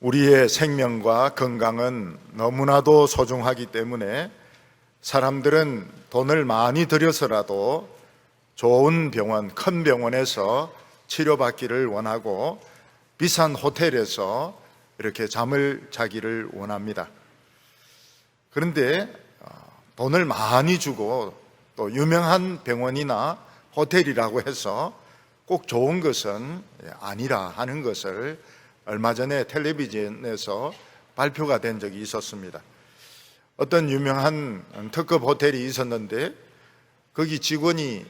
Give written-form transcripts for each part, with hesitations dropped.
우리의 생명과 건강은 너무나도 소중하기 때문에 사람들은 돈을 많이 들여서라도 좋은 병원, 큰 병원에서 치료받기를 원하고 비싼 호텔에서 이렇게 잠을 자기를 원합니다. 그런데 돈을 많이 주고 또 유명한 병원이나 호텔이라고 해서 꼭 좋은 것은 아니라 하는 것을 얼마 전에 텔레비전에서 발표가 된 적이 있었습니다. 어떤 유명한 특급 호텔이 있었는데 거기 직원이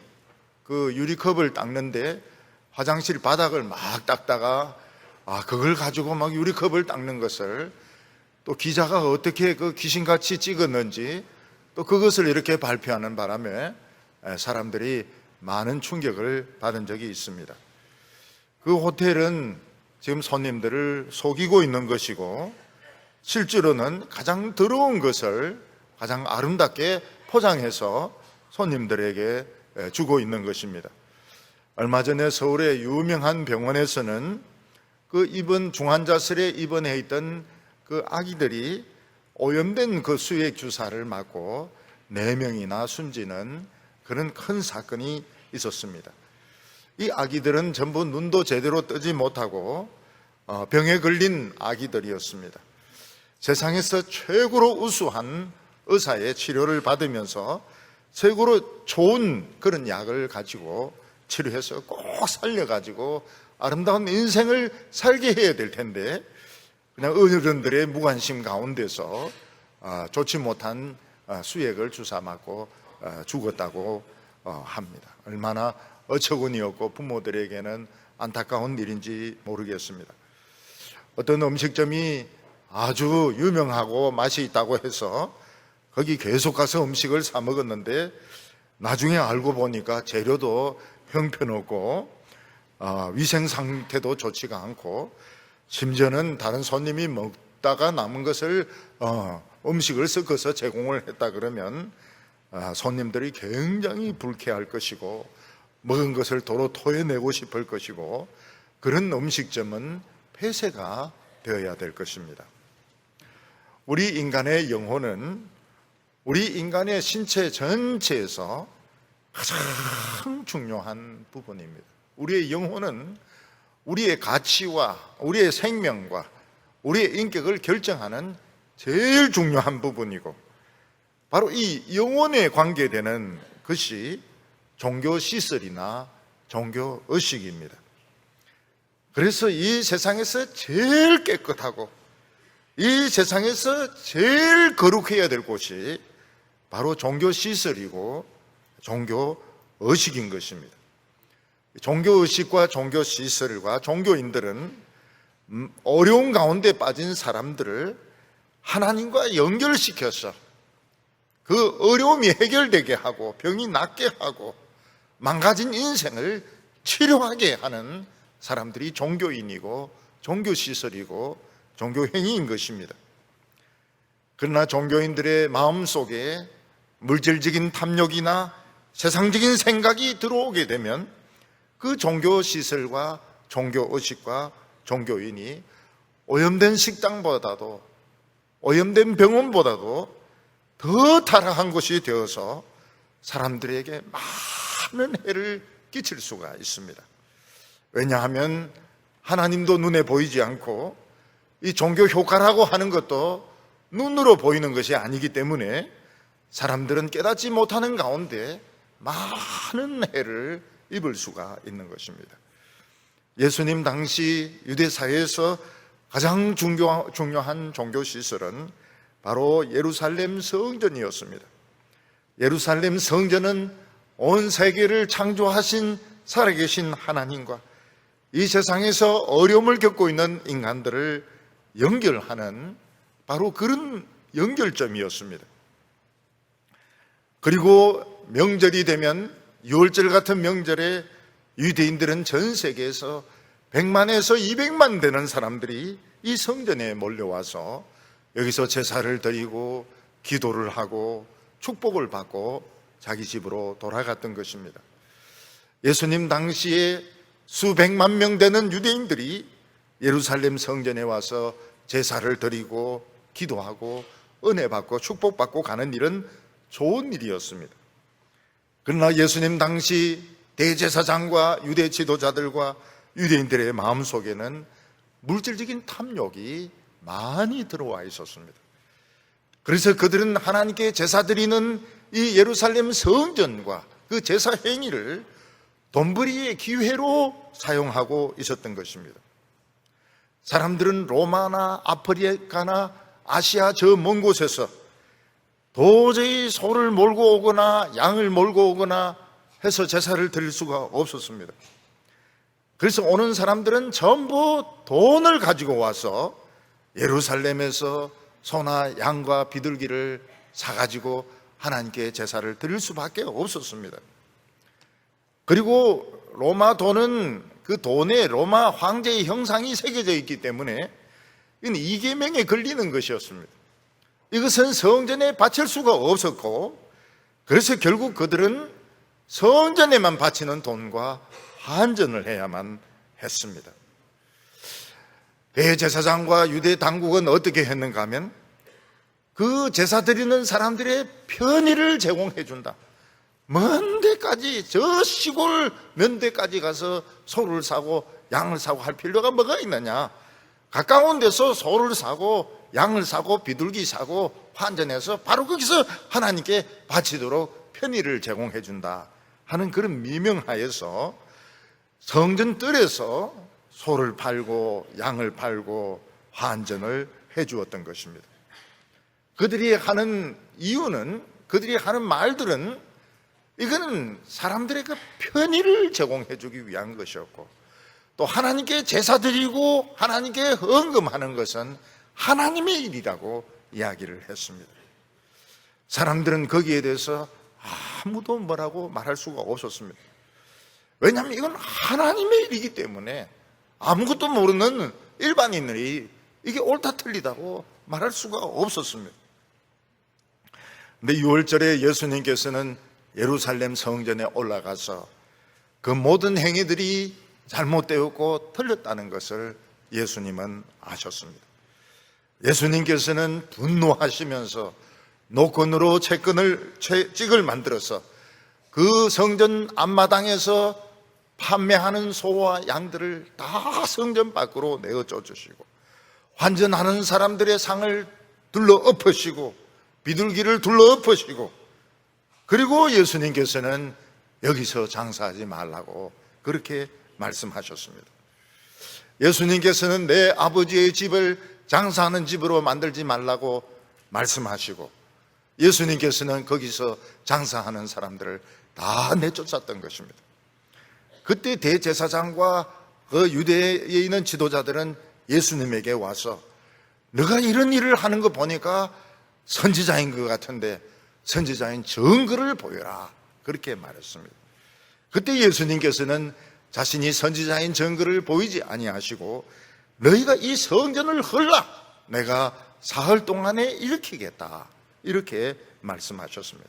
그 유리컵을 닦는데 화장실 바닥을 막 닦다가 그걸 가지고 막 유리컵을 닦는 것을 또 기자가 어떻게 그 귀신같이 찍었는지 또 그것을 이렇게 발표하는 바람에 사람들이 많은 충격을 받은 적이 있습니다. 그 호텔은 지금 손님들을 속이고 있는 것이고 실제로는 가장 더러운 것을 가장 아름답게 포장해서 손님들에게 주고 있는 것입니다. 얼마 전에 서울의 유명한 병원에서는 그 중환자실에 입원해 있던 그 아기들이 오염된 그 수액 주사를 맞고 4명이나 숨지는 그런 큰 사건이 있었습니다. 이 아기들은 전부 눈도 제대로 뜨지 못하고 병에 걸린 아기들이었습니다. 세상에서 최고로 우수한 의사의 치료를 받으면서 최고로 좋은 그런 약을 가지고 치료해서 꼭 살려가지고 아름다운 인생을 살게 해야 될 텐데 그냥 어른들의 무관심 가운데서 좋지 못한 수액을 주사 맞고 죽었다고 합니다. 얼마나 어처구니없고 부모들에게는 안타까운 일인지 모르겠습니다. 어떤 음식점이 아주 유명하고 맛이 있다고 해서 거기 계속 가서 음식을 사 먹었는데 나중에 알고 보니까 재료도 형편없고 위생 상태도 좋지가 않고 심지어는 다른 손님이 먹다가 남은 것을 음식을 섞어서 제공을 했다 그러면 손님들이 굉장히 불쾌할 것이고 먹은 것을 도로 토해내고 싶을 것이고 그런 음식점은 폐쇄가 되어야 될 것입니다. 우리 인간의 영혼은 우리 인간의 신체 전체에서 가장 중요한 부분입니다. 우리의 영혼은 우리의 가치와 우리의 생명과 우리의 인격을 결정하는 제일 중요한 부분이고 바로 이 영혼에 관계되는 것이 종교 시설이나 종교 의식입니다. 그래서 이 세상에서 제일 깨끗하고 이 세상에서 제일 거룩해야 될 곳이 바로 종교 시설이고 종교 의식인 것입니다. 종교 의식과 종교 시설과 종교인들은 어려운 가운데 빠진 사람들을 하나님과 연결시켜서 그 어려움이 해결되게 하고 병이 낫게 하고 망가진 인생을 치료하게 하는 사람들이 종교인이고 종교시설이고 종교행위인 것입니다. 그러나 종교인들의 마음속에 물질적인 탐욕이나 세상적인 생각이 들어오게 되면 그 종교시설과 종교의식과 종교인이 오염된 식당보다도 오염된 병원보다도 더 타락한 것이 되어서 사람들에게 많은 해를 끼칠 수가 있습니다. 왜냐하면 하나님도 눈에 보이지 않고 이 종교 효과라고 하는 것도 눈으로 보이는 것이 아니기 때문에 사람들은 깨닫지 못하는 가운데 많은 해를 입을 수가 있는 것입니다. 예수님 당시 유대사회에서 가장 중요한 종교시설은 바로 예루살렘 성전이었습니다. 예루살렘 성전은 온 세계를 창조하신 살아계신 하나님과 이 세상에서 어려움을 겪고 있는 인간들을 연결하는 바로 그런 연결점이었습니다. 그리고 명절이 되면 6월절 같은 명절에 유대인들은 전 세계에서 100만에서 200만 되는 사람들이 이 성전에 몰려와서 여기서 제사를 드리고 기도를 하고 축복을 받고 자기 집으로 돌아갔던 것입니다. 예수님 당시에 수백만 명 되는 유대인들이 예루살렘 성전에 와서 제사를 드리고 기도하고 은혜 받고 축복받고 가는 일은 좋은 일이었습니다. 그러나 예수님 당시 대제사장과 유대 지도자들과 유대인들의 마음속에는 물질적인 탐욕이 많이 들어와 있었습니다. 그래서 그들은 하나님께 제사 드리는 이 예루살렘 성전과 그 제사 행위를 돈벌이의 기회로 사용하고 있었던 것입니다. 사람들은 로마나 아프리카나 아시아 저 먼 곳에서 도저히 소를 몰고 오거나 양을 몰고 오거나 해서 제사를 드릴 수가 없었습니다. 그래서 오는 사람들은 전부 돈을 가지고 와서 예루살렘에서 소나 양과 비둘기를 사가지고 하나님께 제사를 드릴 수밖에 없었습니다. 그리고 로마 돈은 그 돈에 로마 황제의 형상이 새겨져 있기 때문에 이건 이계명에 걸리는 것이었습니다. 이것은 성전에 바칠 수가 없었고, 그래서 결국 그들은 성전에만 바치는 돈과 환전을 해야만 했습니다. 대제사장과 유대 당국은 어떻게 했는가 하면 그 제사 드리는 사람들의 편의를 제공해 준다. 먼 데까지, 저 시골 면 데까지 가서 소를 사고 양을 사고 할 필요가 뭐가 있느냐. 가까운 데서 소를 사고 양을 사고 비둘기 사고 환전해서 바로 거기서 하나님께 바치도록 편의를 제공해 준다 하는 그런 미명하에서 성전 뜰에서 소를 팔고 양을 팔고 환전을 해 주었던 것입니다. 그들이 하는 이유는, 그들이 하는 말들은 이거는 사람들의 그 편의를 제공해 주기 위한 것이었고, 또 하나님께 제사 드리고 하나님께 헌금하는 것은 하나님의 일이라고 이야기를 했습니다. 사람들은 거기에 대해서 아무도 뭐라고 말할 수가 없었습니다. 왜냐하면 이건 하나님의 일이기 때문에 아무것도 모르는 일반인들이 이게 옳다 틀리다고 말할 수가 없었습니다. 근데 6월절에 예수님께서는 예루살렘 성전에 올라가서 그 모든 행위들이 잘못되었고 틀렸다는 것을 예수님은 아셨습니다. 예수님께서는 분노하시면서 노건으로 찍을 만들어서 그 성전 앞마당에서 판매하는 소와 양들을 다 성전 밖으로 내어 쫓으시고, 환전하는 사람들의 상을 둘러 엎으시고 비둘기를 둘러 엎으시고, 그리고 예수님께서는 여기서 장사하지 말라고 그렇게 말씀하셨습니다. 예수님께서는 내 아버지의 집을 장사하는 집으로 만들지 말라고 말씀하시고, 예수님께서는 거기서 장사하는 사람들을 다 내쫓았던 것입니다. 그때 대제사장과 그 유대에 있는 지도자들은 예수님에게 와서 너가 이런 일을 하는 거 보니까 선지자인 것 같은데 선지자인 증거를 보여라, 그렇게 말했습니다. 그때 예수님께서는 자신이 선지자인 증거를 보이지 아니하시고 너희가 이 성전을 헐라 내가 사흘 동안에 일으키겠다, 이렇게 말씀하셨습니다.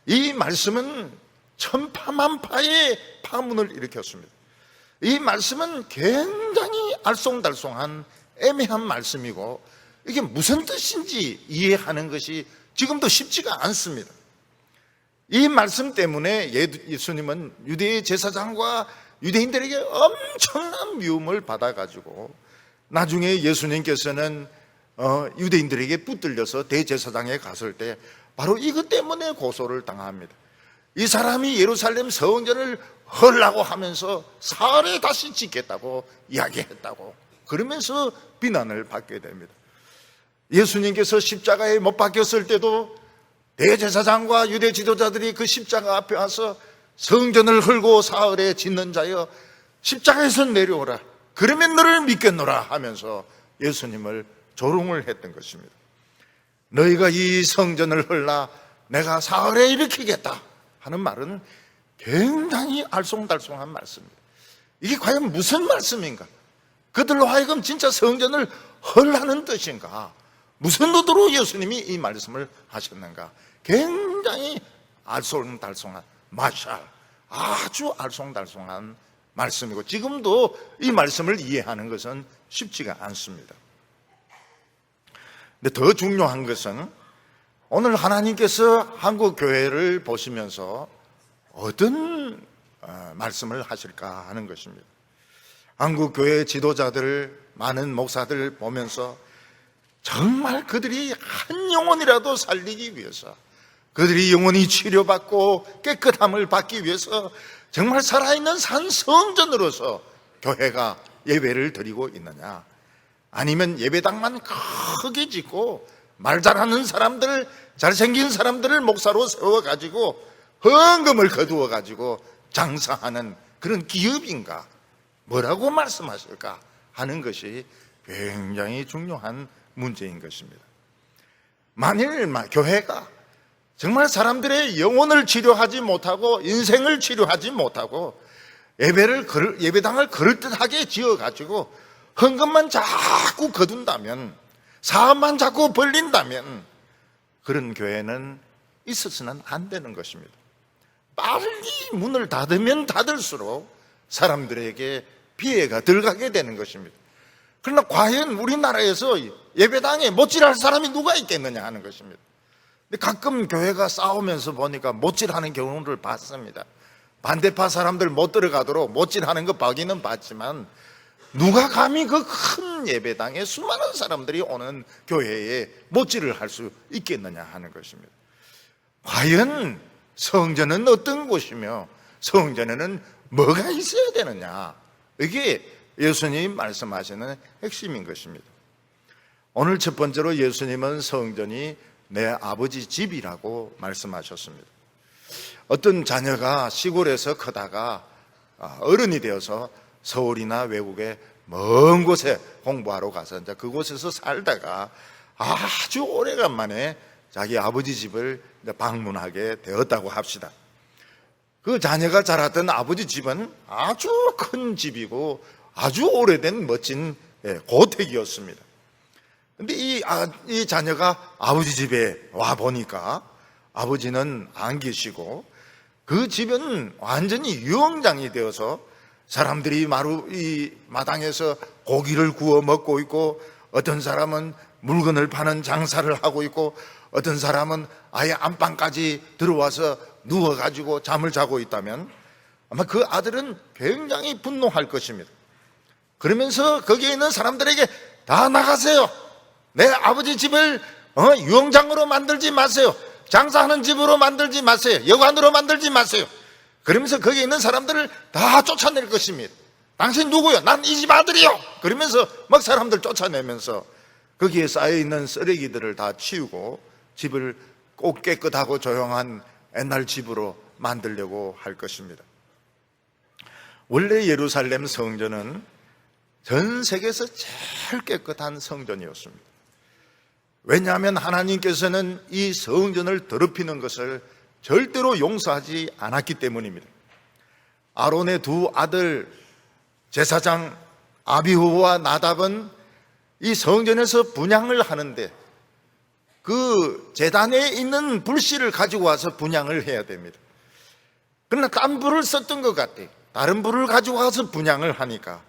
이 말씀은 천파만파의 파문을 일으켰습니다. 이 말씀은 굉장히 알쏭달쏭한 애매한 말씀이고, 이게 무슨 뜻인지 이해하는 것이 지금도 쉽지가 않습니다. 이 말씀 때문에 예수님은 유대 제사장과 유대인들에게 엄청난 미움을 받아가지고 나중에 예수님께서는 유대인들에게 붙들려서 대제사장에 갔을 때 바로 이것 때문에 고소를 당합니다. 이 사람이 예루살렘 성전을 헐라고 하면서 사흘에 다시 짓겠다고 이야기했다고, 그러면서 비난을 받게 됩니다. 예수님께서 십자가에 못 박혔을 때도 대제사장과 유대 지도자들이 그 십자가 앞에 와서 성전을 헐고 사흘에 짓는 자여 십자가에서 내려오라, 그러면 너를 믿겠노라 하면서 예수님을 조롱을 했던 것입니다. 너희가 이 성전을 헐라 내가 사흘에 일으키겠다 하는 말은 굉장히 알쏭달쏭한 말씀입니다. 이게 과연 무슨 말씀인가? 그들로 하여금 진짜 성전을 헐라는 뜻인가? 무슨 의도로 예수님이 이 말씀을 하셨는가? 굉장히 알쏭달쏭한 마샬, 아주 알쏭달쏭한 말씀이고 지금도 이 말씀을 이해하는 것은 쉽지가 않습니다. 근데 더 중요한 것은 오늘 하나님께서 한국 교회를 보시면서 어떤 말씀을 하실까 하는 것입니다. 한국 교회 지도자들, 많은 목사들 보면서 정말 그들이 한 영혼이라도 살리기 위해서, 그들이 영혼이 치료받고 깨끗함을 받기 위해서 정말 살아있는 산 성전으로서 교회가 예배를 드리고 있느냐, 아니면 예배당만 크게 짓고 말 잘하는 사람들, 잘생긴 사람들을 목사로 세워가지고 헌금을 거두어가지고 장사하는 그런 기업인가, 뭐라고 말씀하실까 하는 것이 굉장히 중요한 문제인 것입니다. 만일 교회가 정말 사람들의 영혼을 치료하지 못하고 인생을 치료하지 못하고 예배당을 그럴듯하게 지어가지고 헌금만 자꾸 거둔다면, 사업만 자꾸 벌린다면 그런 교회는 있어서는 안 되는 것입니다. 빨리 문을 닫으면 닫을수록 사람들에게 피해가 들어가게 되는 것입니다. 그러나 과연 우리나라에서 예배당에 못질할 사람이 누가 있겠느냐 하는 것입니다. 근데 가끔 교회가 싸우면서 보니까 못질하는 경우를 봤습니다. 반대파 사람들 못 들어가도록 못질하는 거 보기는 봤지만 누가 감히 그 큰 예배당에 수많은 사람들이 오는 교회에 못질을 할 수 있겠느냐 하는 것입니다. 과연 성전은 어떤 곳이며 성전에는 뭐가 있어야 되느냐, 이게 예수님 말씀하시는 핵심인 것입니다. 오늘 첫 번째로 예수님은 성전이 내 아버지 집이라고 말씀하셨습니다. 어떤 자녀가 시골에서 크다가 어른이 되어서 서울이나 외국에 먼 곳에 공부하러 가서 이제 그곳에서 살다가 아주 오래간만에 자기 아버지 집을 방문하게 되었다고 합시다. 그 자녀가 자랐던 아버지 집은 아주 큰 집이고 아주 오래된 멋진 고택이었습니다. 근데 이 자녀가 아버지 집에 와 보니까 아버지는 안 계시고 그 집은 완전히 유흥장이 되어서 사람들이 이 마당에서 고기를 구워 먹고 있고, 어떤 사람은 물건을 파는 장사를 하고 있고, 어떤 사람은 아예 안방까지 들어와서 누워가지고 잠을 자고 있다면 아마 그 아들은 굉장히 분노할 것입니다. 그러면서 거기에 있는 사람들에게 다 나가세요. 내 아버지 집을 유흥장으로 만들지 마세요. 장사하는 집으로 만들지 마세요. 여관으로 만들지 마세요. 그러면서 거기에 있는 사람들을 다 쫓아낼 것입니다. 당신 누구요? 난 이 집 아들이요. 그러면서 막 사람들 쫓아내면서 거기에 쌓여있는 쓰레기들을 다 치우고 집을 꼭 깨끗하고 조용한 옛날 집으로 만들려고 할 것입니다. 원래 예루살렘 성전은 전 세계에서 제일 깨끗한 성전이었습니다. 왜냐하면 하나님께서는 이 성전을 더럽히는 것을 절대로 용서하지 않았기 때문입니다. 아론의 두 아들 제사장 아비후와 나답은 이 성전에서 분향을 하는데 그 제단에 있는 불씨를 가지고 와서 분향을 해야 됩니다. 그러나 딴 불을 썼던 것 같아요. 다른 불을 가지고 와서 분향을 하니까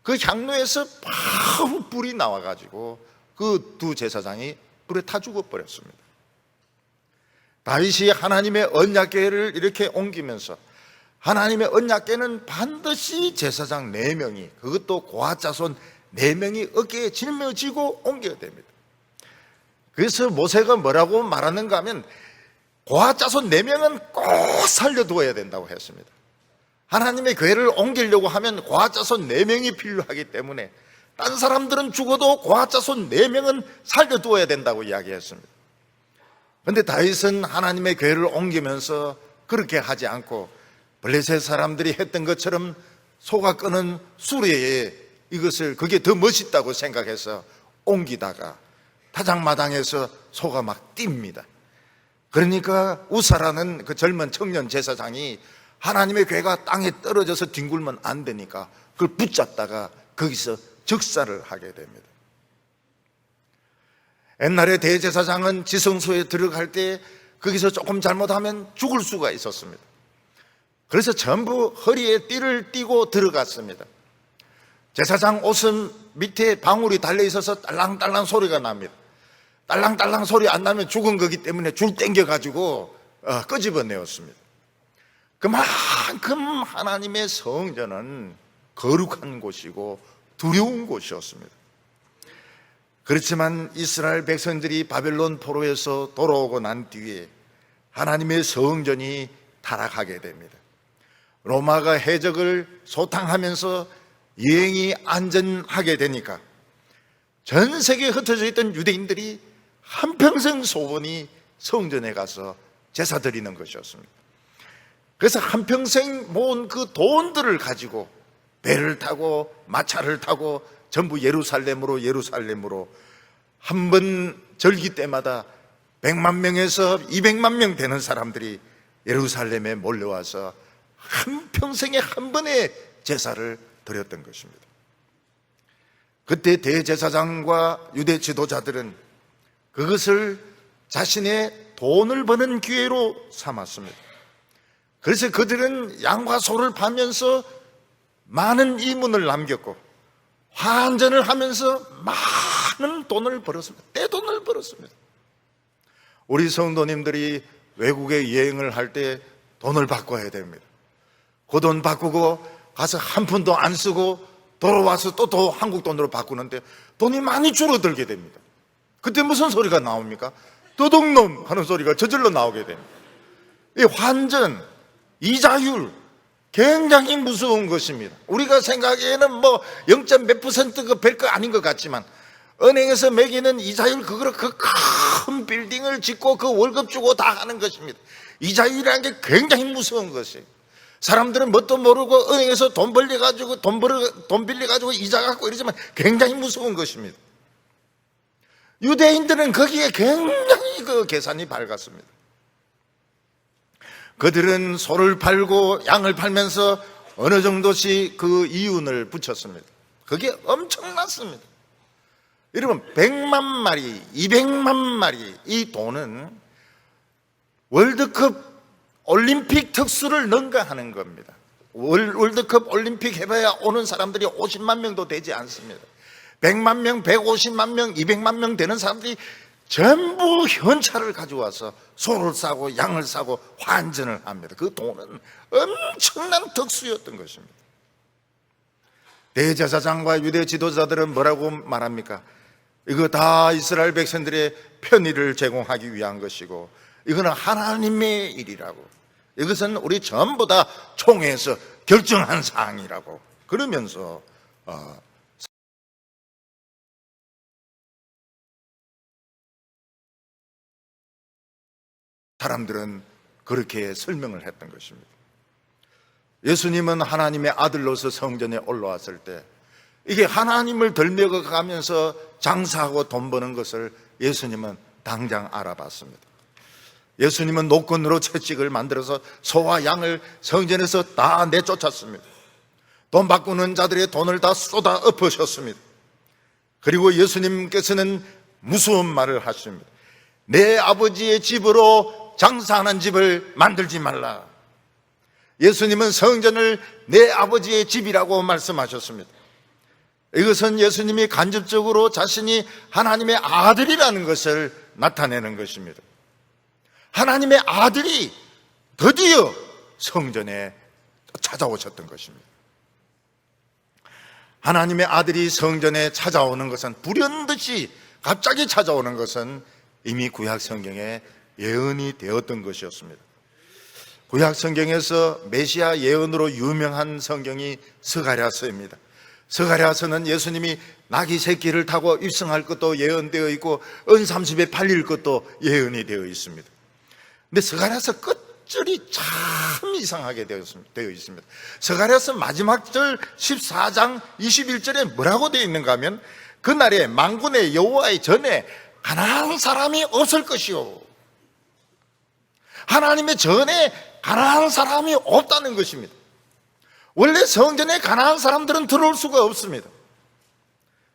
그 향로에서 바로 불이 나와가지고 그 두 제사장이 불에 타 죽어버렸습니다. 다윗이 하나님의 언약궤를 이렇게 옮기면서 하나님의 언약궤는 반드시 제사장 4명이, 그것도 고아자손 4명이 어깨에 짊어지고 옮겨야 됩니다. 그래서 모세가 뭐라고 말하는가 하면 고아자손 4명은 꼭 살려두어야 된다고 했습니다. 하나님의 궤를 옮기려고 하면 고아자손 4명이 필요하기 때문에 딴 사람들은 죽어도 고아자손 4명은 살려두어야 된다고 이야기했습니다. 그런데 다윗은 하나님의 궤를 옮기면서 그렇게 하지 않고 블레셋 사람들이 했던 것처럼 소가 끄는 수레에 이것을, 그게 더 멋있다고 생각해서 옮기다가 타작마당에서 소가 막 뜁니다. 그러니까 우사라는 그 젊은 청년 제사장이 하나님의 궤가 땅에 떨어져서 뒹굴면 안 되니까 그걸 붙잡다가 거기서 즉사를 하게 됩니다. 옛날에 대제사장은 지성소에 들어갈 때 거기서 조금 잘못하면 죽을 수가 있었습니다. 그래서 전부 허리에 띠를 띠고 들어갔습니다. 제사장 옷은 밑에 방울이 달려 있어서 딸랑딸랑 소리가 납니다. 딸랑딸랑 소리 안 나면 죽은 거기 때문에 줄 땡겨가지고 끄집어내었습니다. 그만큼 하나님의 성전은 거룩한 곳이고 두려운 곳이었습니다. 그렇지만 이스라엘 백성들이 바벨론 포로에서 돌아오고 난 뒤에 하나님의 성전이 타락하게 됩니다. 로마가 해적을 소탕하면서 여행이 안전하게 되니까 전 세계에 흩어져 있던 유대인들이 한평생 소원이 성전에 가서 제사 드리는 것이었습니다. 그래서 한평생 모은 그 돈들을 가지고 배를 타고 마차를 타고 전부 예루살렘으로 한 번 절기 때마다 100만 명에서 200만 명 되는 사람들이 예루살렘에 몰려와서 한평생에 한 번의 제사를 드렸던 것입니다. 그때 대제사장과 유대 지도자들은 그것을 자신의 돈을 버는 기회로 삼았습니다. 그래서 그들은 양과 소를 파면서 많은 이문을 남겼고 환전을 하면서 많은 돈을 벌었습니다. 떼돈을 벌었습니다. 우리 성도님들이 외국에 여행을 할 때 돈을 바꿔야 됩니다. 그 돈 바꾸고 가서 한 푼도 안 쓰고 돌아와서 또 한국 돈으로 바꾸는데 돈이 많이 줄어들게 됩니다. 그때 무슨 소리가 나옵니까? 도둑놈 하는 소리가 저절로 나오게 됩니다. 이 환전, 이자율 굉장히 무서운 것입니다. 우리가 생각하기에는 뭐 0.몇 %가 별거 아닌 것 같지만 은행에서 매기는 이자율 그거를 그 큰 빌딩을 짓고 그 월급 주고 다 하는 것입니다. 이자율이라는 게 굉장히 무서운 것이에요. 사람들은 뭣도 모르고 은행에서 돈 빌려가지고 이자 갖고 이러지만 굉장히 무서운 것입니다. 유대인들은 거기에 굉장히 그 계산이 밝았습니다. 그들은 소를 팔고 양을 팔면서 어느 정도씩 그 이윤을 붙였습니다. 그게 엄청났습니다. 여러분 100만 마리, 200만 마리 이 돈은 월드컵 올림픽 특수를 능가하는 겁니다. 월드컵 올림픽 해봐야 오는 사람들이 50만 명도 되지 않습니다. 100만 명, 150만 명, 200만 명 되는 사람들이 전부 현찰을 가져와서 소를 사고 양을 사고 환전을 합니다. 그 돈은 엄청난 덕수였던 것입니다. 대제사장과 유대 지도자들은 뭐라고 말합니까? 이거 다 이스라엘 백성들의 편의를 제공하기 위한 것이고 이거는 하나님의 일이라고, 이것은 우리 전부 다 총회에서 결정한 사항이라고 그러면서 사람들은 그렇게 설명을 했던 것입니다. 예수님은 하나님의 아들로서 성전에 올라왔을 때 이게 하나님을 덜먹어가면서 장사하고 돈 버는 것을 예수님은 당장 알아봤습니다. 예수님은 노건으로 채찍을 만들어서 소와 양을 성전에서 다 내쫓았습니다. 돈 바꾸는 자들의 돈을 다 쏟아 엎으셨습니다. 그리고 예수님께서는 무서운 말을 하십니다. 내 아버지의 집으로 장사하는 집을 만들지 말라. 예수님은 성전을 내 아버지의 집이라고 말씀하셨습니다. 이것은 예수님이 간접적으로 자신이 하나님의 아들이라는 것을 나타내는 것입니다. 하나님의 아들이 드디어 성전에 찾아오셨던 것입니다. 하나님의 아들이 성전에 찾아오는 것은 불현듯이 갑자기 찾아오는 것은 이미 구약 성경에 예언이 되었던 것이었습니다. 구약 성경에서 메시아 예언으로 유명한 성경이 스가랴서입니다. 스가랴서는 예수님이 나귀 새끼를 타고 입성할 것도 예언되어 있고 은삼십에 팔릴 것도 예언이 되어 있습니다. 근데 스가랴서 끝절이 참 이상하게 되어 있습니다. 스가랴서 마지막 절 14장 21절에 뭐라고 되어 있는가 하면 그날에 만군의 여호와의 전에 가난한 사람이 없을 것이요. 하나님의 전에 가난한 사람이 없다는 것입니다. 원래 성전에 가난한 사람들은 들어올 수가 없습니다.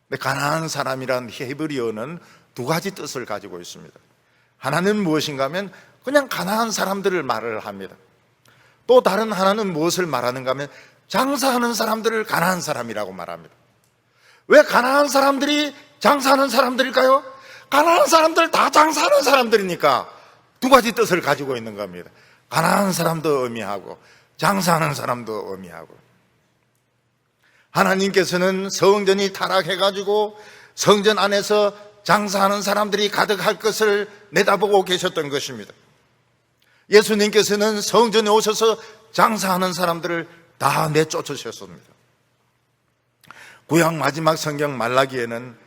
근데 가난한 사람이란 히브리어는 두 가지 뜻을 가지고 있습니다. 하나는 무엇인가 하면 그냥 가난한 사람들을 말을 합니다. 또 다른 하나는 무엇을 말하는가 하면 장사하는 사람들을 가난한 사람이라고 말합니다. 왜 가난한 사람들이 장사하는 사람들일까요? 가난한 사람들 다 장사하는 사람들이니까 두 가지 뜻을 가지고 있는 겁니다. 가난한 사람도 의미하고 장사하는 사람도 의미하고. 하나님께서는 성전이 타락해가지고 성전 안에서 장사하는 사람들이 가득할 것을 내다보고 계셨던 것입니다. 예수님께서는 성전에 오셔서 장사하는 사람들을 다 내쫓으셨습니다. 구약 마지막 성경 말라기에는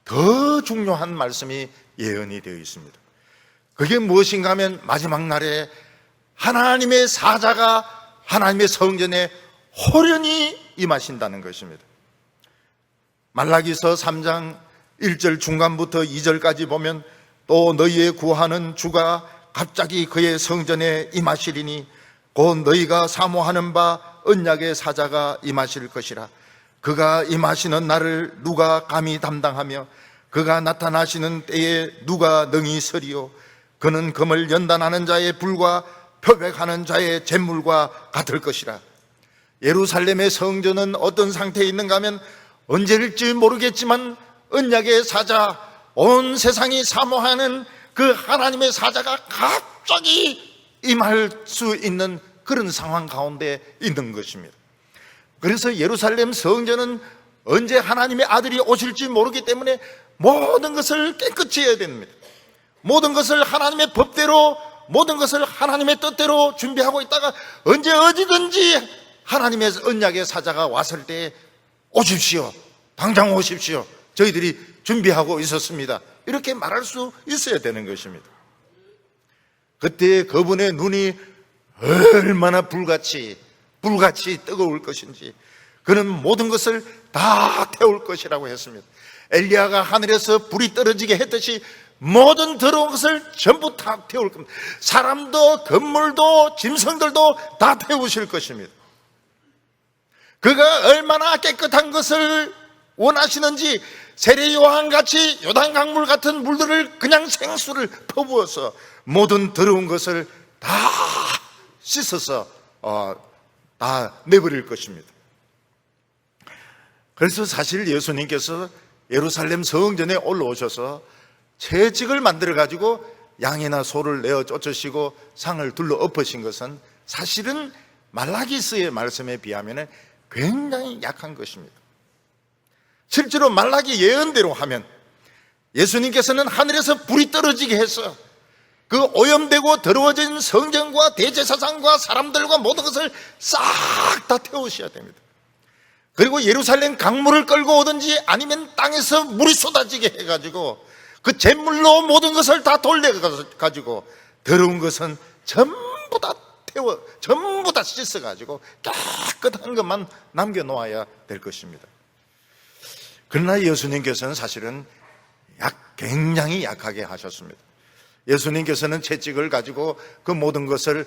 더 중요한 말씀이 예언이 되어 있습니다. 그게 무엇인가 하면 마지막 날에 하나님의 사자가 하나님의 성전에 호련히 임하신다는 것입니다. 말라기서 3장 1절 중간부터 2절까지 보면 또 너희의 구하는 주가 갑자기 그의 성전에 임하시리니 곧 너희가 사모하는 바 언약의 사자가 임하실 것이라. 그가 임하시는 날을 누가 감히 담당하며 그가 나타나시는 때에 누가 능히 서리요. 그는 금을 연단하는 자의 불과 표백하는 자의 잿물과 같을 것이라. 예루살렘의 성전은 어떤 상태에 있는가 하면 언제일지 모르겠지만 언약의 사자, 온 세상이 사모하는 그 하나님의 사자가 갑자기 임할 수 있는 그런 상황 가운데 있는 것입니다. 그래서 예루살렘 성전은 언제 하나님의 아들이 오실지 모르기 때문에 모든 것을 깨끗이 해야 됩니다. 모든 것을 하나님의 법대로, 모든 것을 하나님의 뜻대로 준비하고 있다가 언제 어디든지 하나님의 언약의 사자가 왔을 때 오십시오, 당장 오십시오, 저희들이 준비하고 있었습니다, 이렇게 말할 수 있어야 되는 것입니다. 그때 그분의 눈이 얼마나 불같이 뜨거울 것인지, 그는 모든 것을 다 태울 것이라고 했습니다. 엘리야가 하늘에서 불이 떨어지게 했듯이 모든 더러운 것을 전부 다 태울 겁니다. 사람도 건물도 짐승들도 다 태우실 것입니다. 그가 얼마나 깨끗한 것을 원하시는지 세례 요한같이 요단강물 같은 물들을 그냥 생수를 퍼부어서 모든 더러운 것을 다 씻어서 다 내버릴 것입니다. 그래서 사실 예수님께서 예루살렘 성전에 올라오셔서 채찍을 만들어 가지고 양이나 소를 내어 쫓으시고 상을 둘러 엎으신 것은 사실은 말라기서의 말씀에 비하면 굉장히 약한 것입니다. 실제로 말라기 예언대로 하면 예수님께서는 하늘에서 불이 떨어지게 해서 그 오염되고 더러워진 성전과 대제사장과 사람들과 모든 것을 싹 다 태우셔야 됩니다. 그리고 예루살렘 강물을 끌고 오든지 아니면 땅에서 물이 쏟아지게 해가지고 그 잿물로 모든 것을 다 돌려가지고 더러운 것은 전부 다 태워, 전부 다 씻어가지고 깨끗한 것만 남겨놓아야 될 것입니다. 그러나 예수님께서는 사실은 굉장히 약하게 하셨습니다. 예수님께서는 채찍을 가지고 그 모든 것을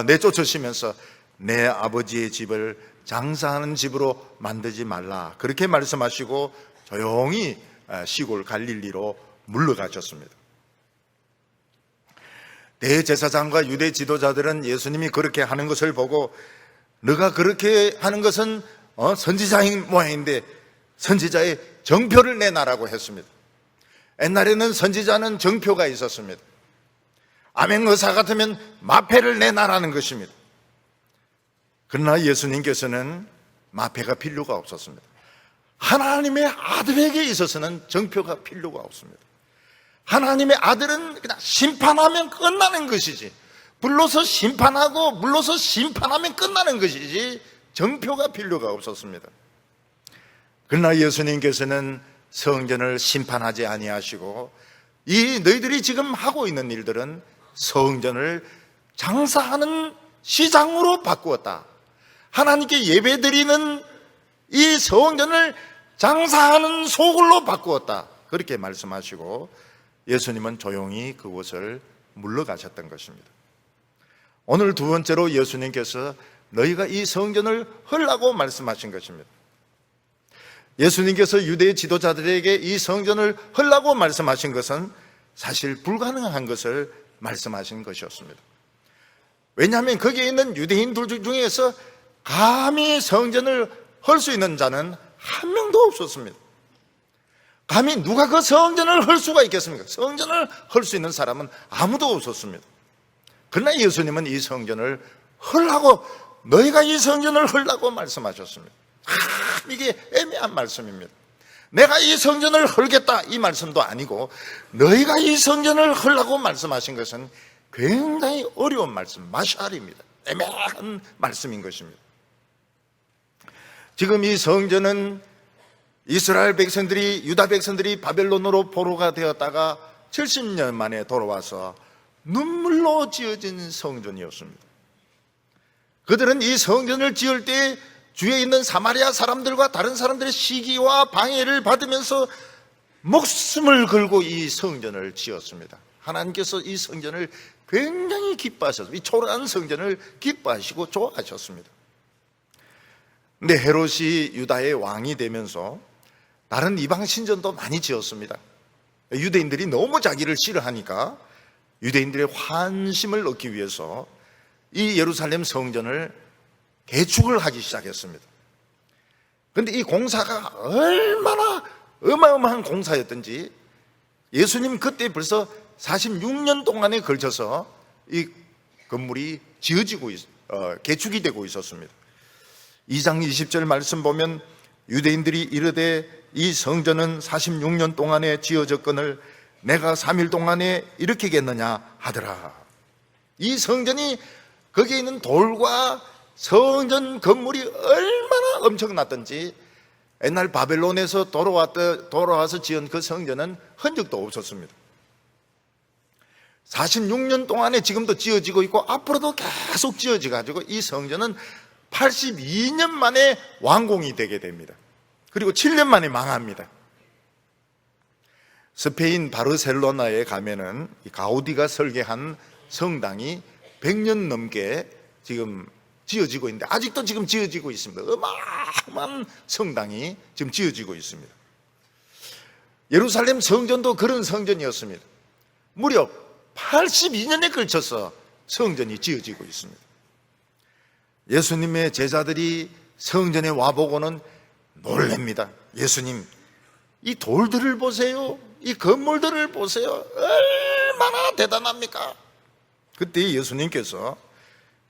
내쫓으시면서 내 아버지의 집을 장사하는 집으로 만들지 말라, 그렇게 말씀하시고 조용히 시골 갈릴리로 물러가셨습니다. 대제사장과 유대 지도자들은 예수님이 그렇게 하는 것을 보고 너가 그렇게 하는 것은 선지자인 모양인데 선지자의 정표를 내놔라고 했습니다. 옛날에는 선지자는 정표가 있었습니다. 암행의사 같으면 마패를 내놔라는 것입니다. 그러나 예수님께서는 마패가 필요가 없었습니다. 하나님의 아들에게 있어서는 정표가 필요가 없습니다. 하나님의 아들은 그냥 심판하면 끝나는 것이지, 불러서 심판하고 물러서 심판하면 끝나는 것이지 정표가 필요가 없었습니다. 그러나 예수님께서는 성전을 심판하지 아니하시고 이 너희들이 지금 하고 있는 일들은 성전을 장사하는 시장으로 바꾸었다. 하나님께 예배드리는 이 성전을 장사하는 소굴로 바꾸었다, 그렇게 말씀하시고 예수님은 조용히 그곳을 물러가셨던 것입니다. 오늘 두 번째로 예수님께서 너희가 이 성전을 헐라고 말씀하신 것입니다. 예수님께서 유대 지도자들에게 이 성전을 헐라고 말씀하신 것은 사실 불가능한 것을 말씀하신 것이었습니다. 왜냐하면 거기에 있는 유대인들 중에서 감히 성전을 헐 수 있는 자는 한 명도 없었습니다. 감히 누가 그 성전을 헐 수가 있겠습니까? 성전을 헐 수 있는 사람은 아무도 없었습니다. 그러나 예수님은 이 성전을 헐라고, 너희가 이 성전을 헐라고 말씀하셨습니다. 이게 애매한 말씀입니다. 내가 이 성전을 헐겠다 이 말씀도 아니고, 너희가 이 성전을 헐라고 말씀하신 것은 굉장히 어려운 말씀, 마샬입니다. 애매한 말씀인 것입니다. 지금 이 성전은 이스라엘 백성들이, 유다 백성들이 바벨론으로 포로가 되었다가 70년 만에 돌아와서 눈물로 지어진 성전이었습니다. 그들은 이 성전을 지을 때 주위에 있는 사마리아 사람들과 다른 사람들의 시기와 방해를 받으면서 목숨을 걸고 이 성전을 지었습니다. 하나님께서 이 성전을 굉장히 기뻐하셨습니다. 이 초라한 성전을 기뻐하시고 좋아하셨습니다. 근데 헤롯이 유다의 왕이 되면서 다른 이방 신전도 많이 지었습니다. 유대인들이 너무 자기를 싫어하니까 유대인들의 환심을 얻기 위해서 이 예루살렘 성전을 개축을 하기 시작했습니다. 그런데 이 공사가 얼마나 어마어마한 공사였던지 예수님 그때 벌써 46년 동안에 걸쳐서 이 건물이 지어지고 개축이 되고 있었습니다. 2장 20절 말씀 보면 유대인들이 이르되 이 성전은 46년 동안에 지어졌거늘 내가 3일 동안에 일으키겠느냐 하더라. 이 성전이, 거기에 있는 돌과 성전 건물이 얼마나 엄청났던지 옛날 바벨론에서 돌아와서 지은 그 성전은 흔적도 없었습니다. 46년 동안에 지금도 지어지고 있고 앞으로도 계속 지어져가지고 이 성전은 82년 만에 완공이 되게 됩니다. 그리고 7년 만에 망합니다. 스페인 바르셀로나에 가면은 가우디가 설계한 성당이 100년 넘게 지금 지어지고 있는데 아직도 지금 지어지고 있습니다. 어마어마한 성당이 지금 지어지고 있습니다. 예루살렘 성전도 그런 성전이었습니다. 무려 82년에 걸쳐서 성전이 지어지고 있습니다. 예수님의 제자들이 성전에 와보고는 놀랍니다. 예수님, 이 돌들을 보세요. 이 건물들을 보세요. 얼마나 대단합니까? 그때 예수님께서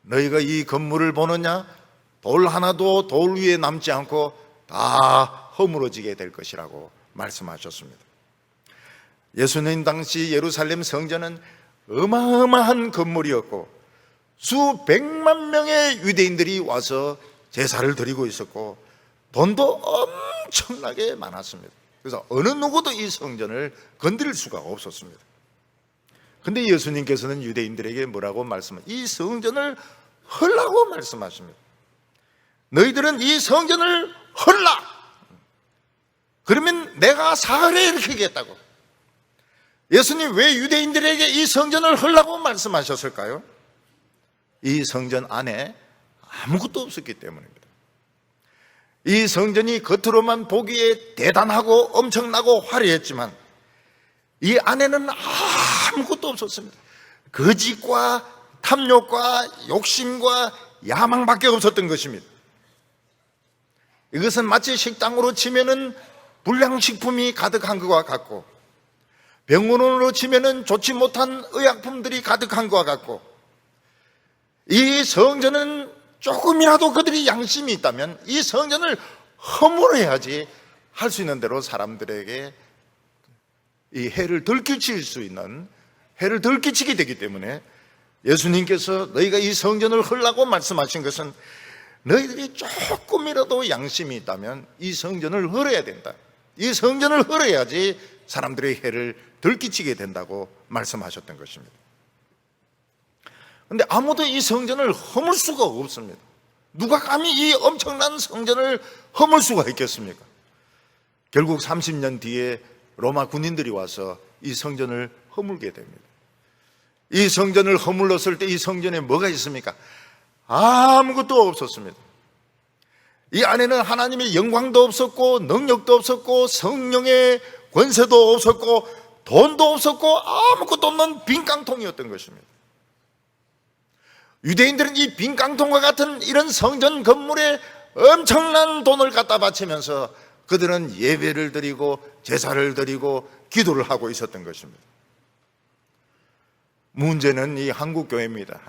너희가 이 건물을 보느냐? 돌 하나도 돌 위에 남지 않고 다 허물어지게 될 것이라고 말씀하셨습니다. 예수님 당시 예루살렘 성전은 어마어마한 건물이었고 수백만 명의 유대인들이 와서 제사를 드리고 있었고 돈도 엄청나게 많았습니다. 그래서 어느 누구도 이 성전을 건드릴 수가 없었습니다. 근데 예수님께서는 유대인들에게 뭐라고 말씀하십니까? 이 성전을 헐라고 말씀하십니다. 너희들은 이 성전을 헐라! 그러면 내가 사흘에 일으키겠다고. 예수님 왜 유대인들에게 이 성전을 헐라고 말씀하셨을까요? 이 성전 안에 아무것도 없었기 때문입니다. 이 성전이 겉으로만 보기에 대단하고 엄청나고 화려했지만 이 안에는 아무것도 없었습니다. 거짓과 탐욕과 욕심과 야망밖에 없었던 것입니다. 이것은 마치 식당으로 치면은 불량식품이 가득한 것과 같고 병원으로 치면은 좋지 못한 의약품들이 가득한 것과 같고 이 성전은 조금이라도 그들이 양심이 있다면 이 성전을 허물어야지 할 수 있는 대로 사람들에게 이 해를 덜 끼칠 수 있는, 해를 덜 끼치게 되기 때문에 예수님께서 너희가 이 성전을 헐라고 말씀하신 것은 너희들이 조금이라도 양심이 있다면 이 성전을 헐어야 된다. 이 성전을 헐어야지 사람들의 해를 덜 끼치게 된다고 말씀하셨던 것입니다. 그런데 아무도 이 성전을 허물 수가 없습니다. 누가 감히 이 엄청난 성전을 허물 수가 있겠습니까? 결국 30년 뒤에 로마 군인들이 와서 이 성전을 허물게 됩니다. 이 성전을 허물렀을 때 이 성전에 뭐가 있습니까? 아무것도 없었습니다. 이 안에는 하나님의 영광도 없었고 능력도 없었고 성령의 권세도 없었고 돈도 없었고 아무것도 없는 빈 깡통이었던 것입니다. 유대인들은 이 빈 깡통과 같은 이런 성전 건물에 엄청난 돈을 갖다 바치면서 그들은 예배를 드리고 제사를 드리고 기도를 하고 있었던 것입니다. 문제는 이 한국교회입니다.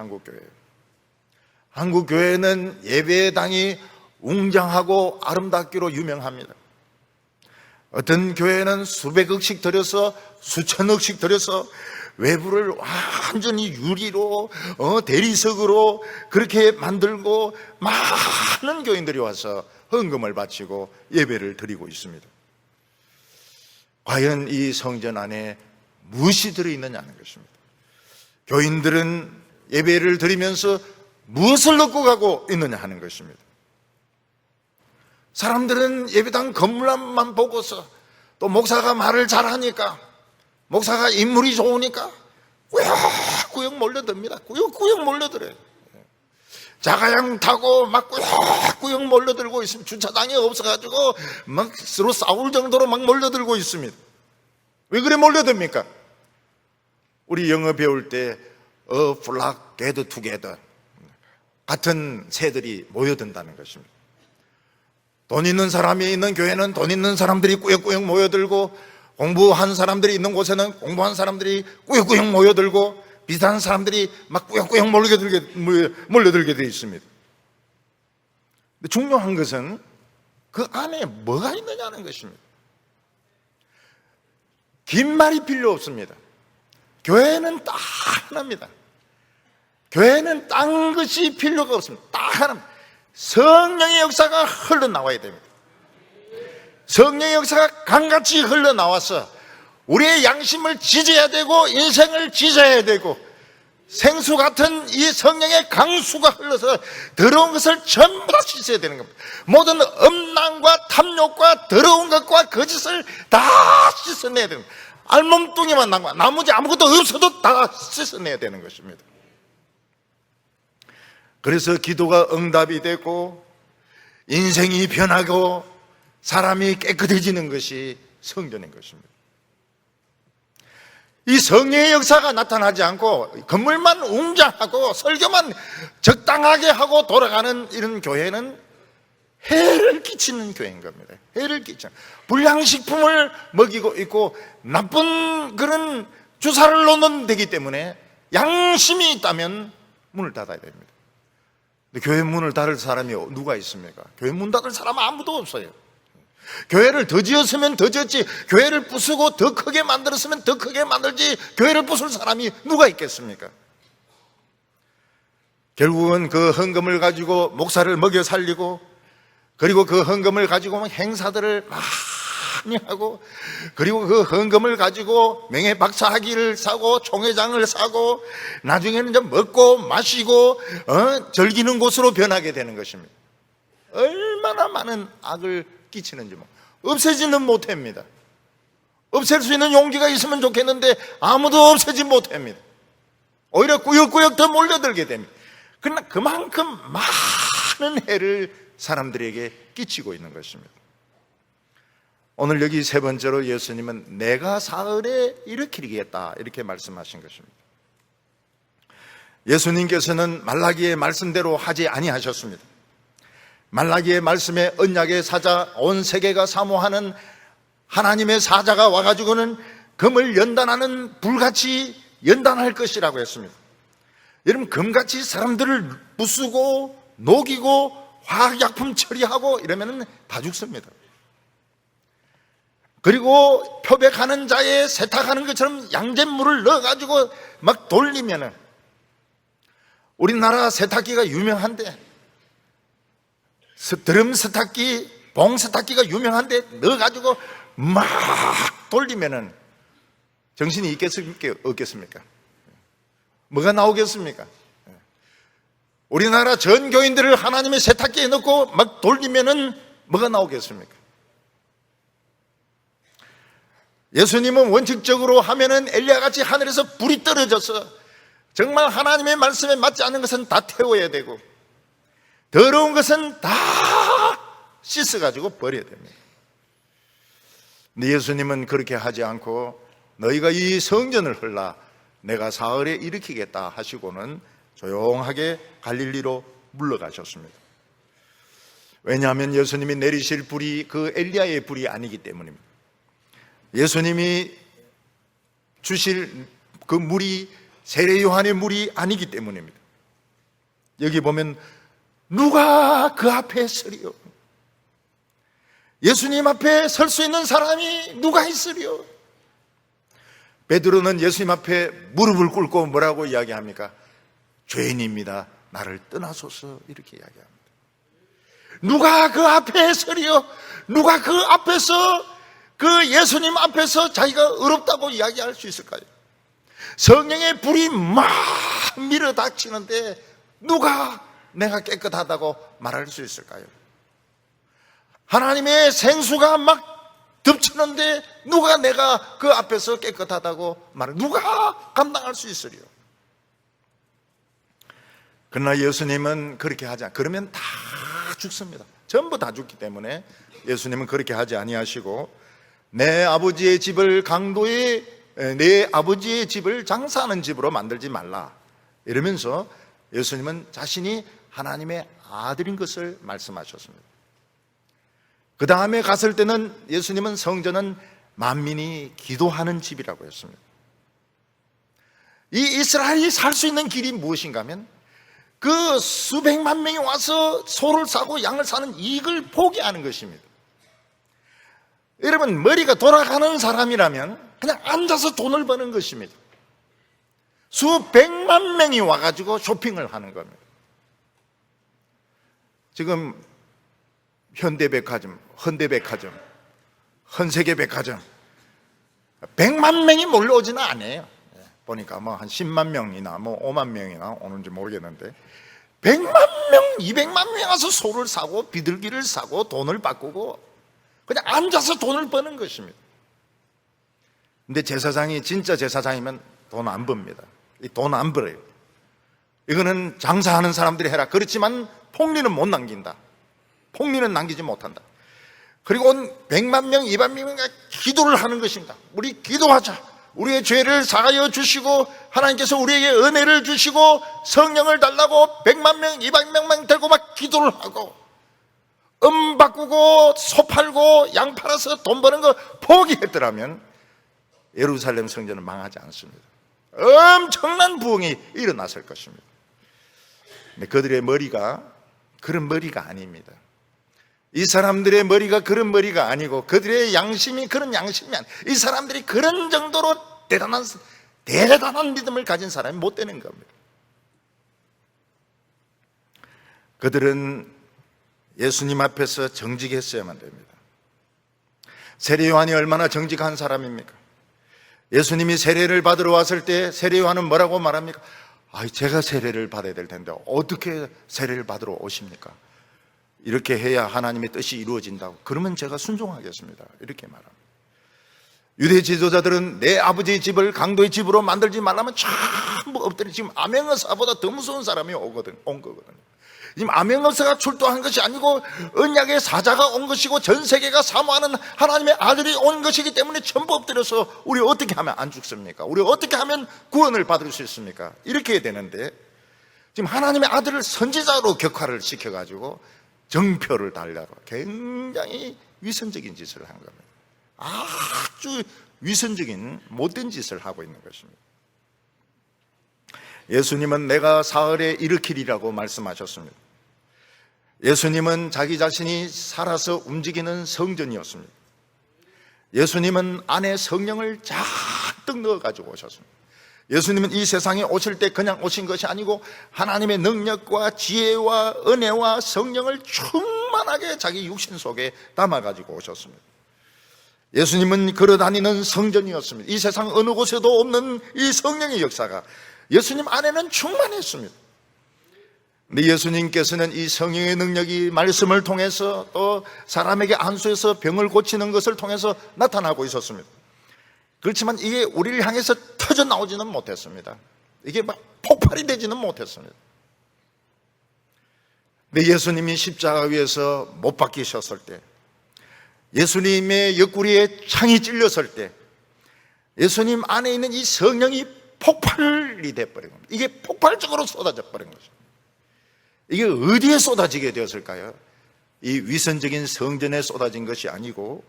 한국교회는 예배당이 웅장하고 아름답기로 유명합니다. 어떤 교회는 수백억씩 들여서 수천억씩 들여서 외부를 완전히 유리로 대리석으로 그렇게 만들고 많은 교인들이 와서 헌금을 바치고 예배를 드리고 있습니다. 과연 이 성전 안에 무엇이 들어있느냐는 것입니다. 교인들은 예배를 드리면서 무엇을 넣고 가고 있느냐 하는 것입니다. 사람들은 예배당 건물만 보고서 또 목사가 말을 잘하니까, 목사가 인물이 좋으니까 꾸역꾸역 몰려듭니다. 꾸역꾸역 몰려들어요. 자가양 타고 막 꾸역꾸역 몰려들고 있습니다. 주차장이 없어가지고 막 서로 싸울 정도로 막 몰려들고 있습니다. 왜 그래 몰려듭니까? 우리 영어 배울 때 A flock gathered together, 같은 새들이 모여든다는 것입니다. 돈 있는 사람이 있는 교회는 돈 있는 사람들이 꾸역꾸역 모여들고, 공부한 사람들이 있는 곳에는 공부한 사람들이 꾸역꾸역 모여들고, 비슷한 사람들이 막 꾸역꾸역 몰려들게 되어 있습니다. 근데 중요한 것은 그 안에 뭐가 있느냐는 것입니다. 긴 말이 필요 없습니다. 교회는 딱 하나입니다. 교회는 딴 것이 필요가 없습니다. 딱 하나입니다. 성령의 역사가 흘러나와야 됩니다. 성령의 역사가 강같이 흘러나와서 우리의 양심을 지져야 되고 인생을 지져야 되고, 생수 같은 이 성령의 강수가 흘러서 더러운 것을 전부 다 씻어야 되는 겁니다. 모든 음란과 탐욕과 더러운 것과 거짓을 다 씻어내야 됩니다. 알몸뚱이만 남고 나머지 아무것도 없어도 다 씻어내야 되는 것입니다. 그래서 기도가 응답이 되고 인생이 변하고 사람이 깨끗해지는 것이 성전인 것입니다. 이 성령의 역사가 나타나지 않고 건물만 웅장하고 설교만 적당하게 하고 돌아가는 이런 교회는 해를 끼치는 교회인 겁니다. 해를 끼치는, 불량식품을 먹이고 있고 나쁜 그런 주사를 놓는 데기 때문에 양심이 있다면 문을 닫아야 됩니다. 근데 교회 문을 닫을 사람이 누가 있습니까? 교회 문 닫을 사람 아무도 없어요. 교회를 더 지었으면 더 지었지, 교회를 부수고 더 크게 만들었으면 더 크게 만들지, 교회를 부술 사람이 누가 있겠습니까? 결국은 그 헌금을 가지고 목사를 먹여 살리고, 그리고 그 헌금을 가지고 행사들을 많이 하고, 그리고 그 헌금을 가지고 명예박사학위를 사고 총회장을 사고, 나중에는 좀 먹고 마시고 즐기는 곳으로 변하게 되는 것입니다. 얼마나 많은 악을 끼치는지 없애지는 못합니다. 없앨 수 있는 용기가 있으면 좋겠는데 아무도 없애지 못합니다. 오히려 꾸역꾸역 더 몰려들게 됩니다. 그러나 그만큼 많은 해를 사람들에게 끼치고 있는 것입니다. 오늘 여기 세 번째로 예수님은 내가 사흘에 일으키겠다 이렇게 말씀하신 것입니다. 예수님께서는 말라기의 말씀대로 하지 아니하셨습니다. 말라기의 말씀에 언약의 사자, 온 세계가 사모하는 하나님의 사자가 와가지고는 금을 연단하는 불같이 연단할 것이라고 했습니다. 여러분, 금같이 사람들을 부수고 녹이고 화학약품 처리하고 이러면 다 죽습니다. 그리고 표백하는 자에 세탁하는 것처럼 양잿물을 넣어가지고 막 돌리면은, 우리나라 세탁기가 유명한데, 드럼 세탁기, 봉 세탁기가 유명한데 넣어가지고 막 돌리면은 정신이 있겠습니까? 없겠습니까? 뭐가 나오겠습니까? 우리나라 전 교인들을 하나님의 세탁기에 넣고 막 돌리면은 뭐가 나오겠습니까? 예수님은 원칙적으로 하면은 엘리야같이 하늘에서 불이 떨어져서 정말 하나님의 말씀에 맞지 않는 것은 다 태워야 되고 더러운 것은 다 씻어가지고 버려야 됩니다. 근데 예수님은 그렇게 하지 않고 너희가 이 성전을 헐라 내가 사흘에 일으키겠다 하시고는 조용하게 갈릴리로 물러가셨습니다. 왜냐하면 예수님이 내리실 불이 그 엘리야의 불이 아니기 때문입니다. 예수님이 주실 그 물이 세례 요한의 물이 아니기 때문입니다. 여기 보면 누가 그 앞에 서리요? 예수님 앞에 설 수 있는 사람이 누가 있으리요? 베드로는 예수님 앞에 무릎을 꿇고 뭐라고 이야기합니까? 죄인입니다. 나를 떠나소서 이렇게 이야기합니다. 누가 그 앞에 서리요? 누가 그 앞에서 그 예수님 앞에서 자기가 의롭다고 이야기할 수 있을까요? 성령의 불이 막 밀어닥치는데 누가 내가 깨끗하다고 말할 수 있을까요? 하나님의 생수가 막 덮치는데 누가 내가 그 앞에서 깨끗하다고 말을 누가 감당할 수 있으리요? 그러나 예수님은 그렇게 하지 않아요. 그러면 다 죽습니다. 전부 다 죽기 때문에 예수님은 그렇게 하지 아니하시고 내 아버지의 집을 강도의 내 아버지의 집을 장사하는 집으로 만들지 말라 이러면서 예수님은 자신이 하나님의 아들인 것을 말씀하셨습니다. 그 다음에 갔을 때는 예수님은 성전은 만민이 기도하는 집이라고 했습니다. 이 이스라엘이 살 수 있는 길이 무엇인가 하면 그 수백만 명이 와서 소를 사고 양을 사는 이익을 포기하는 것입니다. 여러분, 머리가 돌아가는 사람이라면 그냥 앉아서 돈을 버는 것입니다. 수백만 명이 와가지고 쇼핑을 하는 겁니다. 지금 현대백화점, 헌대백화점, 헌세계백화점 100만 명이 몰려오지는 않아요. 보니까 뭐 한 10만 명이나 뭐 5만 명이나 오는지 모르겠는데 100만 명, 200만 명 와서 소를 사고 비둘기를 사고 돈을 바꾸고 그냥 앉아서 돈을 버는 것입니다. 근데 제사장이 진짜 제사장이면 돈 안 법니다. 돈 안 벌어요. 이거는 장사하는 사람들이 해라. 그렇지만 폭리는 못 남긴다. 폭리는 남기지 못한다. 그리고 100만 명, 200만 명이 기도를 하는 것입니다. 우리 기도하자. 우리의 죄를 사하여 주시고 하나님께서 우리에게 은혜를 주시고 성령을 달라고 100만 명, 200명 데리고 막 기도를 하고 바꾸고 소 팔고 양 팔아서 돈 버는 거 포기했더라면 예루살렘 성전은 망하지 않습니다. 엄청난 부흥이 일어났을 것입니다. 근데 그들의 머리가 그런 머리가 아닙니다. 이 사람들의 머리가 그런 머리가 아니고 그들의 양심이 그런 양심이 아니에요. 이 사람들이 그런 정도로 대단한 믿음을 가진 사람이 못 되는 겁니다. 그들은 예수님 앞에서 정직했어야만 됩니다. 세례 요한이 얼마나 정직한 사람입니까? 예수님이 세례를 받으러 왔을 때 세례 요한은 뭐라고 말합니까? 제가 세례를 받아야 될 텐데 어떻게 세례를 받으러 오십니까? 이렇게 해야 하나님의 뜻이 이루어진다고. 그러면 제가 순종하겠습니다. 이렇게 말합니다. 유대 지도자들은 내 아버지의 집을 강도의 집으로 만들지 말라면 전부 엎드려. 지금 아맹어사보다 더 무서운 사람이 온 거거든요. 지금 아맹어사가 출동한 것이 아니고 언약의 사자가 온 것이고 전 세계가 사모하는 하나님의 아들이 온 것이기 때문에 전부 엎드려서 우리 어떻게 하면 안 죽습니까? 우리 어떻게 하면 구원을 받을 수 있습니까? 이렇게 되는데 지금 하나님의 아들을 선지자로 격화를 시켜가지고 정표를 달라고 굉장히 위선적인 짓을 한 겁니다. 아주 위선적인 못된 짓을 하고 있는 것입니다. 예수님은 내가 사흘에 일으키리라고 말씀하셨습니다. 예수님은 자기 자신이 살아서 움직이는 성전이었습니다. 예수님은 안에 성령을 잔뜩 넣어가지고 오셨습니다. 예수님은 이 세상에 오실 때 그냥 오신 것이 아니고 하나님의 능력과 지혜와 은혜와 성령을 충만하게 자기 육신 속에 담아가지고 오셨습니다. 예수님은 걸어다니는 성전이었습니다. 이 세상 어느 곳에도 없는 이 성령의 역사가 예수님 안에는 충만했습니다. 근데 예수님께서는 이 성령의 능력이 말씀을 통해서 또 사람에게 안수해서 병을 고치는 것을 통해서 나타나고 있었습니다. 그렇지만 이게 우리를 향해서 터져 나오지는 못했습니다. 이게 막 폭발이 되지는 못했습니다. 근데 예수님이 십자가 위에서 못 박히셨을 때, 예수님의 옆구리에 창이 찔렸을 때 예수님 안에 있는 이 성령이 폭발이 돼버린 겁니다. 이게 폭발적으로 쏟아져 버린 거죠. 이게 어디에 쏟아지게 되었을까요? 이 위선적인 성전에 쏟아진 것이 아니고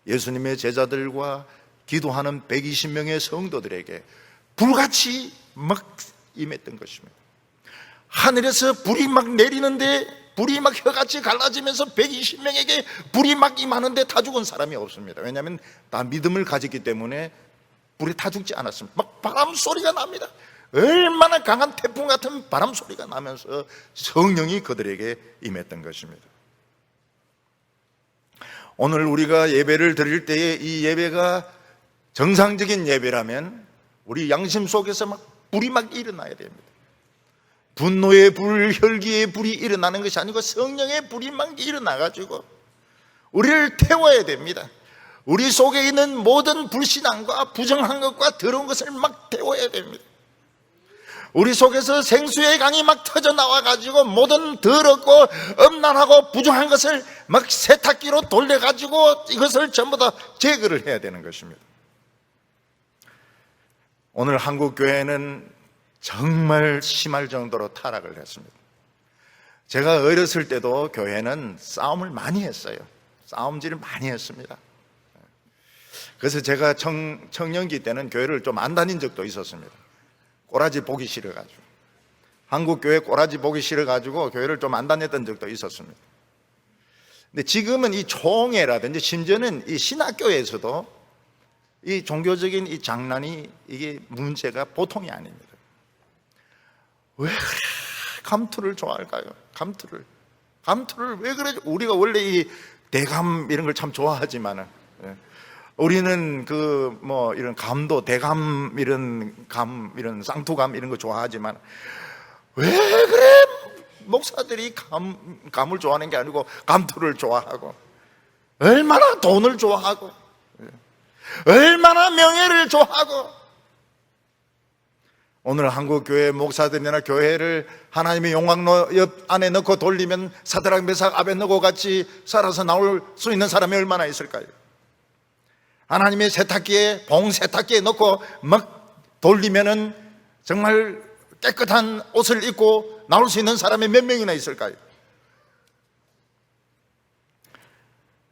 예수님의 제자들과 기도하는 120명의 성도들에게 불같이 막 임했던 것입니다. 하늘에서 불이 막 내리는데 불이 막 혀같이 갈라지면서 120명에게 불이 막 임하는데 다 죽은 사람이 없습니다. 왜냐하면 다 믿음을 가졌기 때문에 불에 다 죽지 않았습니다. 막 바람 소리가 납니다. 얼마나 강한 태풍 같은 바람 소리가 나면서 성령이 그들에게 임했던 것입니다. 오늘 우리가 예배를 드릴 때에 이 예배가 정상적인 예배라면 우리 양심 속에서 막 불이 막 일어나야 됩니다. 분노의 불, 혈기의 불이 일어나는 것이 아니고 성령의 불이 막 일어나가지고 우리를 태워야 됩니다. 우리 속에 있는 모든 불신앙과 부정한 것과 더러운 것을 막 태워야 됩니다. 우리 속에서 생수의 강이 막 터져 나와가지고 모든 더럽고 음란하고 부정한 것을 막 세탁기로 돌려가지고 이것을 전부 다 제거를 해야 되는 것입니다. 오늘 한국 교회는 정말 심할 정도로 타락을 했습니다. 제가 어렸을 때도 교회는 싸움을 많이 했어요. 싸움질을 많이 했습니다. 그래서 제가 청년기 때는 교회를 좀 안 다닌 적도 있었습니다. 꼬라지 보기 싫어가지고, 한국 교회 꼬라지 보기 싫어가지고 교회를 좀 안 다녔던 적도 있었습니다. 근데 지금은 이 총회라든지 심지어는 이 신학교에서도 이 종교적인 이 장난이 이게 문제가 보통이 아닙니다. 왜 그래 감투를 좋아할까요? 감투를 왜 그래? 우리가 원래 이 대감 이런 걸 참 좋아하지만은, 우리는 이런 감도, 대감 이런 이런 쌍투감 이런 거 좋아하지만 왜 그래? 목사들이 감을 좋아하는 게 아니고 감투를 좋아하고, 얼마나 돈을 좋아하고, 얼마나 명예를 좋아하고. 오늘 한국 교회 목사들이나 교회를 하나님의 용광로 옆 안에 넣고 돌리면 사드락 메삭 아벳느고 같이 살아서 나올 수 있는 사람이 얼마나 있을까요? 하나님의 세탁기에, 봉 세탁기에 넣고 막 돌리면은 정말 깨끗한 옷을 입고 나올 수 있는 사람이 몇 명이나 있을까요?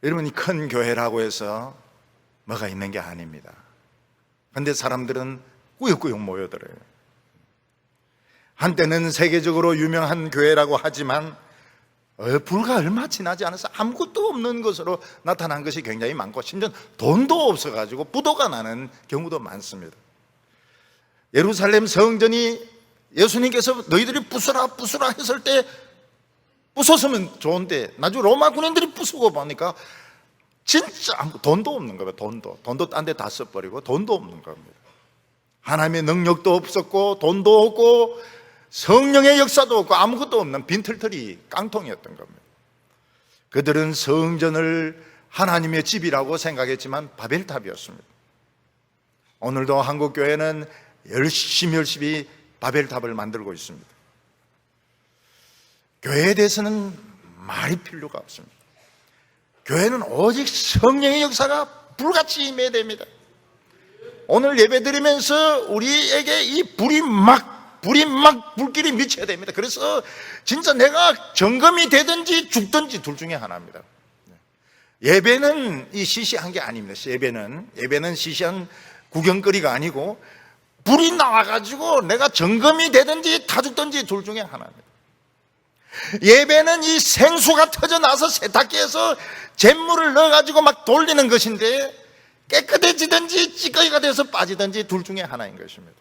여러분, 이 큰 교회라고 해서 뭐가 있는 게 아닙니다. 그런데 사람들은 꾸역꾸역 모여들어요. 한때는 세계적으로 유명한 교회라고 하지만 불과 얼마 지나지 않아서 아무것도 없는 것으로 나타난 것이 굉장히 많고, 심지어 돈도 없어가지고 부도가 나는 경우도 많습니다. 예루살렘 성전이 예수님께서 너희들이 부수라 했을 때 부쉈으면 좋은데 나중에 로마 군인들이 부수고 보니까 진짜 돈도 없는 거예요. 돈도 딴 데 다 써버리고 돈도 없는 겁니다. 하나님의 능력도 없었고 돈도 없고 성령의 역사도 없고 아무것도 없는 빈털터리 깡통이었던 겁니다. 그들은 성전을 하나님의 집이라고 생각했지만 바벨탑이었습니다. 오늘도 한국교회는 열심히 바벨탑을 만들고 있습니다. 교회에 대해서는 말이 필요가 없습니다. 교회는 오직 성령의 역사가 불같이 임해야 됩니다. 오늘 예배 드리면서 우리에게 이 불이 막 불길이 미쳐야 됩니다. 그래서 진짜 내가 점검이 되든지 죽든지 둘 중에 하나입니다. 예배는 이 시시한 게 아닙니다. 예배는 시시한 구경거리가 아니고 불이 나와가지고 내가 점검이 되든지 다 죽든지 둘 중에 하나입니다. 예배는 이 생수가 터져나서 세탁기에서 잿물을 넣어가지고 막 돌리는 것인데 깨끗해지든지 찌꺼기가 돼서 빠지든지 둘 중에 하나인 것입니다.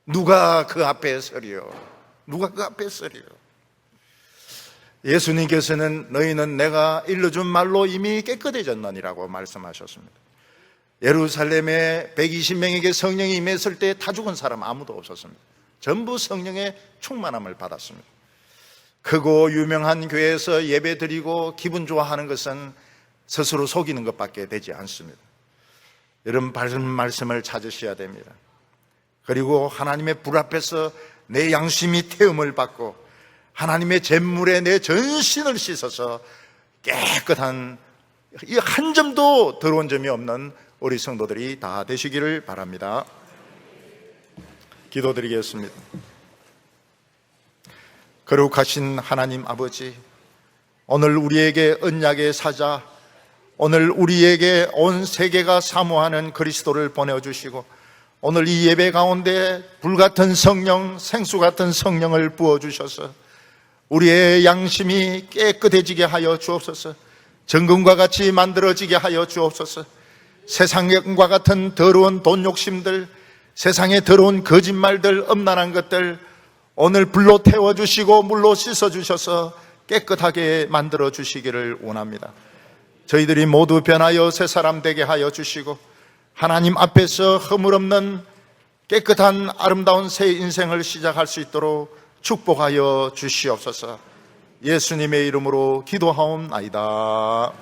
누가 그 앞에 서리요? 예수님께서는 너희는 내가 일러준 말로 이미 깨끗해졌느니라고 말씀하셨습니다. 예루살렘에 120명에게 성령이 임했을 때 다 죽은 사람 아무도 없었습니다. 전부 성령의 충만함을 받았습니다. 크고 유명한 교회에서 예배 드리고 기분 좋아하는 것은 스스로 속이는 것밖에 되지 않습니다. 여러분, 바른 말씀을 찾으셔야 됩니다. 그리고 하나님의 불 앞에서 내 양심이 태움을 받고 하나님의 잿물에 내 전신을 씻어서 깨끗한, 이 한 점도 더러운 점이 없는 우리 성도들이 다 되시기를 바랍니다. 기도드리겠습니다. 거룩하신 하나님 아버지, 오늘 우리에게 언약의 사자, 오늘 우리에게 온 세계가 사모하는 그리스도를 보내주시고, 오늘 이 예배 가운데 불같은 성령, 생수 같은 성령을 부어주셔서 우리의 양심이 깨끗해지게 하여 주옵소서. 정금과 같이 만들어지게 하여 주옵소서. 세상과 같은 더러운 돈 욕심들, 세상의 더러운 거짓말들, 엄란한 것들 오늘 불로 태워주시고 물로 씻어주셔서 깨끗하게 만들어 주시기를 원합니다. 저희들이 모두 변하여 새 사람 되게 하여 주시고, 하나님 앞에서 허물없는 깨끗한 아름다운 새 인생을 시작할 수 있도록 축복하여 주시옵소서. 예수님의 이름으로 기도하옵나이다.